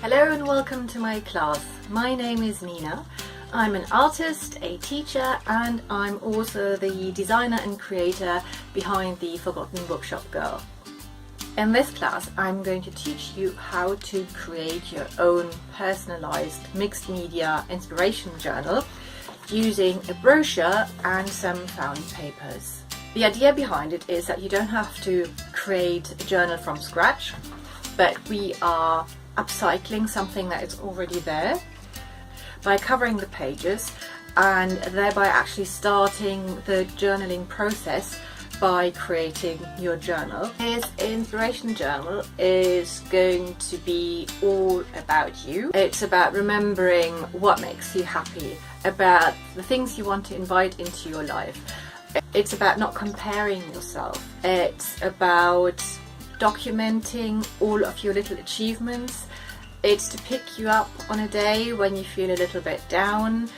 Hello and welcome to my class. My name is Nina. I'm an artist, a teacher, and I'm also the designer and creator behind the Forgotten Bookshop Girl. In this class, I'm going to teach you how to create your own personalized mixed media inspiration journal using a brochure and some found papers. The idea behind it is that you don't have to create a journal from scratch, but we are upcycling something that is already there by covering the pages and thereby actually starting the journaling process by creating your journal. This inspiration journal is going to be all about you. It's about remembering what makes you happy, about the things you want to invite into your life. It's about not comparing yourself. It's about documenting all of your little achievements. It's to pick you up on a day when you feel a little bit down.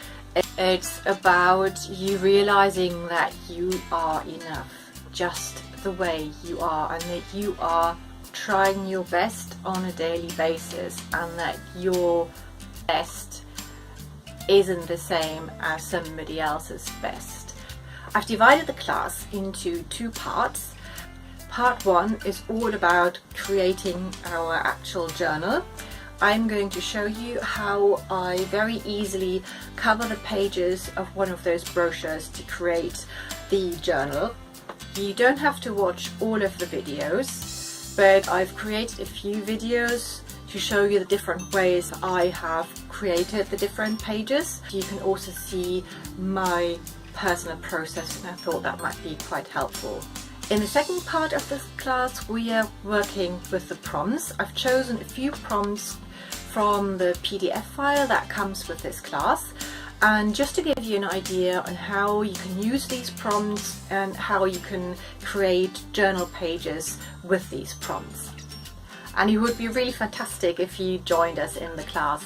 It's about you realizing that you are enough just the way you are, and that you are trying your best on a daily basis, and that your best isn't the same as somebody else's best. I've divided the class into two parts. Part one is all about creating our actual journal. I'm going to show you how I very easily cover the pages of one of those brochures to create the journal. You don't have to watch all of the videos, but I've created a few videos to show you the different ways I have created the different pages. You can also see my personal process, and I thought that might be quite helpful. In the second part of this class, we are working with the prompts. I've chosen a few prompts from the PDF file that comes with this class, and just to give you an idea on how you can use these prompts and how you can create journal pages with these prompts. And it would be really fantastic if you joined us in the class.